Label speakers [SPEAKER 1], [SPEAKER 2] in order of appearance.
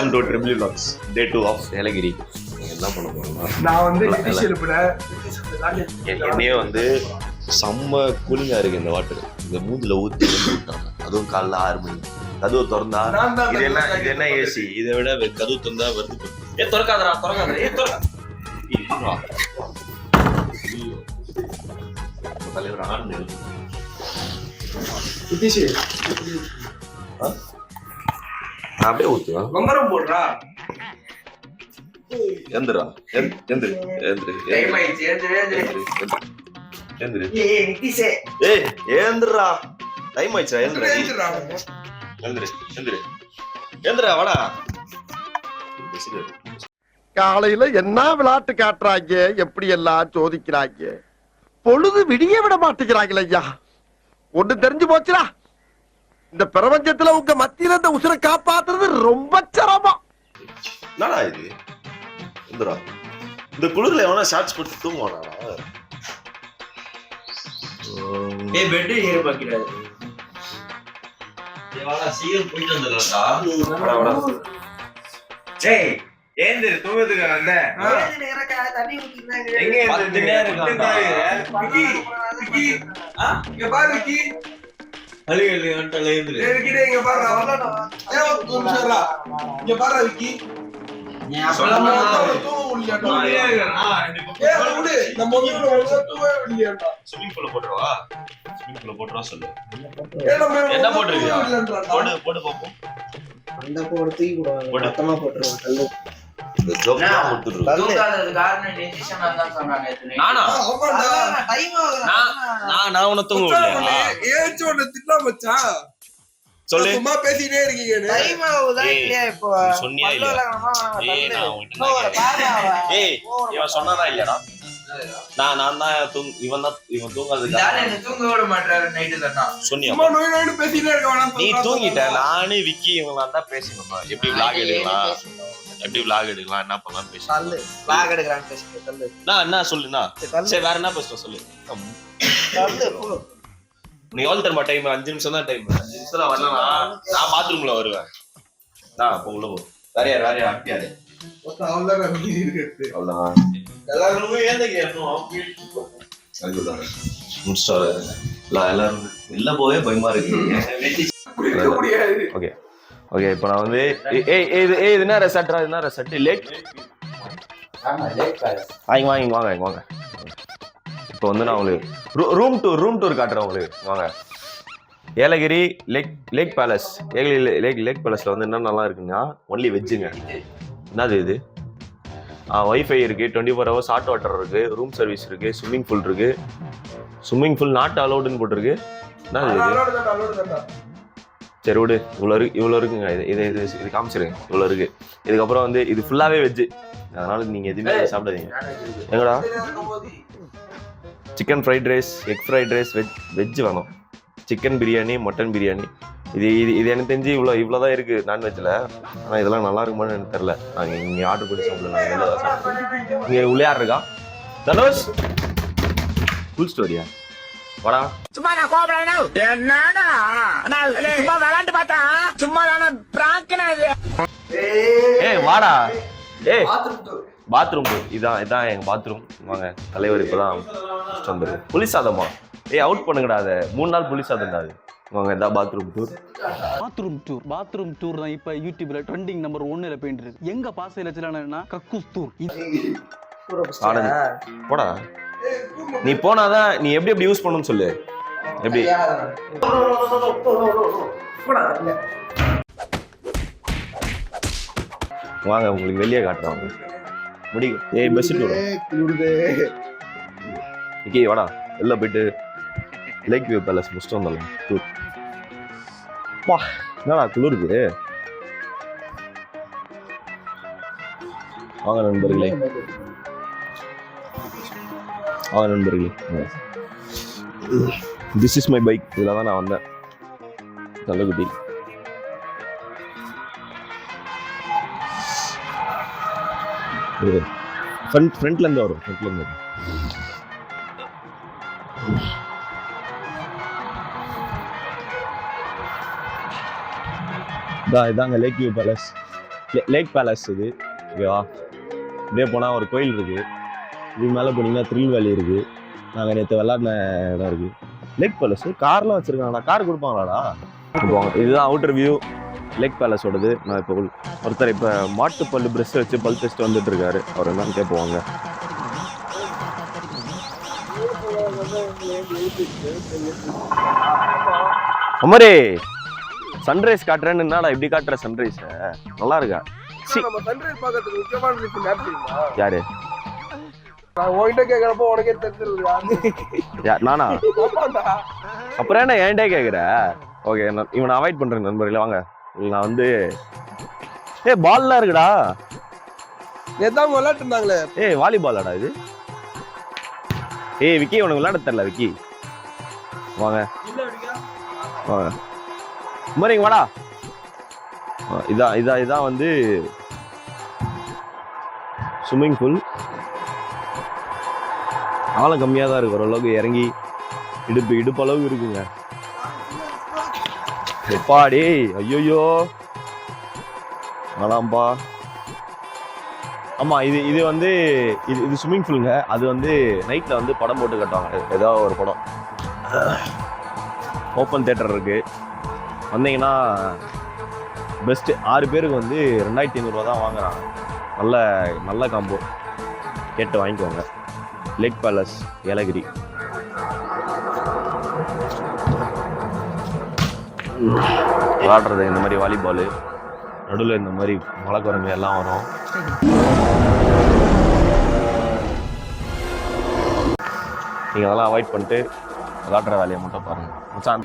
[SPEAKER 1] Welcome to triple vlogs day 2 of Yelagiri. என்ன பண்ண போறோம்னா
[SPEAKER 2] நான் வந்து
[SPEAKER 1] என்னையே வந்து செம்ம கூலிங்கா இருக்கு இந்த வாட்டர். இந்த மூஞ்சில ஊத்தி விட்டாங்க, அதுவும் காலைல 6 மணி. கதவு திறந்தா இது என்ன ஏசி, இதை விட கதவு திறந்தா வருது. திறக்காதரா தலைவர் ஆண்டு அப்படியே ஊத்துவா
[SPEAKER 2] வம்பரம் போடுறா.
[SPEAKER 1] எந்திரா எந்திரு
[SPEAKER 2] டைம் ஆயிடுச்சு.
[SPEAKER 1] எந்திரு
[SPEAKER 2] ஏய் நிதிஷே,
[SPEAKER 1] ஏய் ஏந்திரா, டைம் ஆயிடுச்சா? எந்திரா எந்திரா வாடா.
[SPEAKER 3] காலையில என்ன விளையாட்டு காட்டுறாங்க, எப்படி எல்லாம் சோதிக்கிறாங்க. பொழுது விடிய விட மாட்டேங்கிறாங்களே ஐயா. ஒண்ணு தெரிஞ்சு போச்சுடா, இந்த பிரபஞ்சத்துல உங்க மத்தியில இந்த உசுரை காப்பாத்துறது ரொம்ப சிரமம்.
[SPEAKER 1] என்னடா இது? இந்திரா, இந்த குளிர்ல எவனா ஷார்ட்ஸ் போட்டு தூங்குவானா?
[SPEAKER 2] ஏய் பெட் ஏற பாக்கிறாரு.
[SPEAKER 1] ஏவாடா சீக்கிரம் போயிட்டு வந்துடலாம்டா.
[SPEAKER 2] ஏய் ஏந்திரு, தூங்குறதுக்கு வந்த.
[SPEAKER 4] தண்ணி ஊத்தினாங்க.
[SPEAKER 2] எங்க ஏந்திருந்தே இருக்கான்டா. விக்கி விக்கி இங்க பாரு விக்கி.
[SPEAKER 1] அழுகல வந்துட்டல ஏந்திரு.
[SPEAKER 2] விக்கி இங்க பாரு வரலடா. ஏய் ஒரு நிமிஷம்டா. இங்க பாரு விக்கி.
[SPEAKER 4] நீ அப்பலாம்
[SPEAKER 2] தூங்க முடியலடா. ஏய் விடு, நம்ம வீட்ல தூங்க முடியலடா.
[SPEAKER 1] ஸ்விமிங் பூல்ல போடுறவா? ஸ்விமிங் பூல்ல போடுறா சொல்லு.
[SPEAKER 2] ஏய் நம்ம
[SPEAKER 1] என்ன போடுறியா? போடு பாப்போம்.
[SPEAKER 4] அந்த போடுறதுக்கு கூட மொத்தமா போட்டுருவாங்க. கல்லு
[SPEAKER 1] இந்த ஜோக் தான் கொடுத்துரு.
[SPEAKER 4] தூங்காதது காரணம் டெசிஷனா தான் சொன்னாங்க நேத்து.
[SPEAKER 1] நானா?
[SPEAKER 2] ஆமாடா.
[SPEAKER 4] டைம் ஆகுது.
[SPEAKER 1] நான் உன்னை தூங்க விடலையா?
[SPEAKER 2] ஏச்சு ஒண்ணு திட்டா மச்சான்.
[SPEAKER 1] சொல்லு.
[SPEAKER 2] சும்மா பேசிட்டே இருக்கீங்க.
[SPEAKER 4] டைம் ஆகுதா இல்லையா இப்போ?
[SPEAKER 1] சொன்னியா இல்லையா? ஏய் நான் உன்கிட்ட ஏய் இவன் சொன்னானா இல்லடா? நான் தான் இவன் தூங்காததுக்கு
[SPEAKER 4] யாரே தூங்க விட மாட்டாரு நைட் தானா.
[SPEAKER 1] சொன்னியா?
[SPEAKER 2] சும்மா நோய் நோய்னு பேசிட்டே இருக்க வேணாம்.
[SPEAKER 1] நீ தூங்கிட்ட. நானு விக்கி இவங்க தான் பேசணுமா? எப்படி vlog எடுக்கலாம், என்ன பண்ணலாம் பேச.
[SPEAKER 4] கல்லு லாக் எடுக்கறாங்க பேசிட்டு கல்லு.
[SPEAKER 1] நான் என்ன சொல்லுனா? சரி வேற என்ன பேசணும் சொல்லு.
[SPEAKER 4] கல்லு போ.
[SPEAKER 1] நீ எவ்வளவு தரமா டைம்? 5 நிமிஷம் தான் டைம். 5 நிமிஷத்துல வரலனா நான் பாத்ரூம்ல வருவேன். போ உள்ள போ. வேற யாரு அப்படியாரு?
[SPEAKER 2] அவ்வளவுதான் மீதி இருக்கு.
[SPEAKER 1] அவ்வளவுதான்.
[SPEAKER 2] எல்லாரும் ஏந்த கேட்கணும்.
[SPEAKER 1] அதுதான் முடிச்சாரு. எல்லாரும் வெளில போவே பயமா இருக்கு.
[SPEAKER 2] குடிக்க முடியாது.
[SPEAKER 1] ஓகே இப்போ நான் வந்து இது என்ன ரெசார்ட்ரா? என்ன ரெசார்ட்? லேக்.
[SPEAKER 4] ஆமா லேக் பாரு.
[SPEAKER 1] வாங்க. இப்போ வந்து நான் உங்களுக்கு ரூம் டூர் காட்டுறேன் உங்களுக்கு. வாங்க. ஏலகிரி லேக் பேலஸ். ஏலகிரி லேக் பேலஸ்ல வந்து என்ன நல்லா இருக்குன்னா ஒன்லி வெஜ்ஜுங்க. என்னது இது? வைஃபை இருக்கு, 24 hours ஹாட் வாட்டர் இருக்கு, ரூம் சர்வீஸ் இருக்கு, ஸ்விம்மிங் பூல் இருக்கு. ஸ்விம்மிங் பூல் நாட் அலௌடுன்னு போட்டிருக்கு. என்னது இது? சரி விடு, இவ்வளோ இருக்குங்க. இது காமிச்சிருங்க. இவ்வளோ இருக்கு. இதுக்கப்புறம் வந்து இது ஃபுல்லாவே வெஜ்ஜு, அதனால நீங்க எதுவுமே சாப்பிடாதீங்க. எங்கடா? Chicken fried rice, egg fried rice, veg வேணும். Chicken biryani, mutton biryani. இது எனக்கு தெரிஞ்சு இவ்வளோதான் இருக்கு நான்வெஜ்ல. ஆனால் இதெல்லாம் நல்லா இருக்குமான்னு எனக்கு தெரியல. நாங்கள் இங்கே ஆர்டர் பண்ணி சாப்பிடலாம். இங்கே உள்ளே இருக்கா தனுஷ்? ஃபுல் ஸ்டோரியா? வாடா.
[SPEAKER 5] சும்மா நான் கோபப்படணும். என்னடா நான் சும்மா விளையாண்டு பார்த்தா சும்மா நான் பிராங்கனா இது.
[SPEAKER 1] ஏய் வாடா. ஏய் பாத்ரூம். இதான் எங்க பாத்ரூம். வாங்க. தலைவர் இப்பதான் வந்துரு. புளி சாதமா? ஏய் அவுட் பண்ணுங்கடா. அதை 3 நாள் புளி சாதம்டா அது. வாங்க இதான் பாத்ரூம் டூர்.
[SPEAKER 6] பாத்ரூம் டூர் தான் இப்ப யூடியூப்ல ட்ரெண்டிங் நம்பர் 1ல போயிட்டு இருக்கு. எங்க பாசையில வச்சுனா கக்கூஸ் டூர்.
[SPEAKER 1] போடா. நீ போனாதான் நீ எப்படி யூஸ் பண்ணணும்னு சொல்லு. எப்படி? வாங்க உங்களுக்கு வெளியே காட்டுறாங்க. முடியும். ஏய் பஸ் டூர். ஓகே வாடா. வெளில போயிட்டு லேக் வியூ பேலஸ் முடிச்சுட்டு வந்துடலாம். டூர். வா என்னடா குளிருது. வாங்க நண்பர்களே. This is my bike. இதில் தான் நான் வந்தேன். நல்ல குட்டி. ஃப்ரண்ட்லேருந்து வரும். இதாங்க lake view palace. Lake palace இது ஓகேவா. இப்படியே போனால் ஒரு கோயில் இருக்குது. இது மேலே போனீங்கன்னா திருநெல்வேலி இருக்குது. நாங்கள் நேற்று விளாட்ன இடம் இருக்குது. லேக் பேலஸ் கார்லாம் வச்சுருக்காங்கடா. கார் கொடுப்பாங்களாடா? இதுதான் அவுட்டர் வியூ லேக் பேலஸோடது. நான் இப்போ ஒருத்தர் இப்போ மாட்டுப்பல்லு ப்ரெஷ் வச்சு பல் டெஸ்ட் வந்துட்டு இருக்காரு. அவர் என்னன்னு கேட்போங்க. அமரே சன்ரைஸ் காட்டுறேன்னு என்னடா இப்படி காட்டுற? சன்ரைஸ் நல்லா இருக்கா?
[SPEAKER 2] நம்ம சன்ரைஸ் பார்க்கறதுக்கு முக்கியமான ரீசன் யார் தெரியுமா?
[SPEAKER 1] யாரு?
[SPEAKER 2] நான் உன்கிட்ட கேட்கறப்போ உனக்கே தெரிஞ்சிருது.
[SPEAKER 1] நானா? அப்புறம் என்ன என்கிட்ட கேட்குற? ஓகே, இவனை அவாய்ட் பண்றேன் நண்பர்களே. வாங்க, நான் வந்து பால்லாம் இருக்குடா.
[SPEAKER 2] எதாவது விளையாட்டு இருந்தாங்களே.
[SPEAKER 1] வாலிபாலாடா இது? விக்கி உனக்கு விளையாட தெரியல விக்கி. வாங்க வாங்க குமரிங்க வாடா. இதான் வந்து ஸ்விம்மிங் பூல். ஆழம் கம்மியாக தான் இருக்கு. ஓரளவுக்கு இறங்கி இடுப்பு அளவுக்கு இருக்குங்க. எப்பாடி ஐயோயோ வேணாம்பா. ஆமாம், இது வந்து இது ஸ்விம்மிங் பூலுங்க. அது வந்து நைட்டில் வந்து படம் போட்டு கட்டுவாங்க. ஏதோ ஒரு படம். ஓப்பன் தியேட்டர் இருக்குது. வந்தீங்கன்னா பெஸ்ட்டு. 6 பேருக்கு வந்து 2500 தான் வாங்குறாங்க. நல்ல காம்போ. கேட்டு வாங்கிக்கோங்க. லேக் பேலஸ் ஏலகிரி. விளாடுறது இந்த மாதிரி வாலிபாலு, நடுவில் இந்த மாதிரி மலைக்குரங்கு எல்லாம் வரும். நீங்கள் அதெல்லாம் அவாய்ட் பண்ணிட்டு விளாடுற வேலையை மட்டும் பாருங்கள் மச்சான்.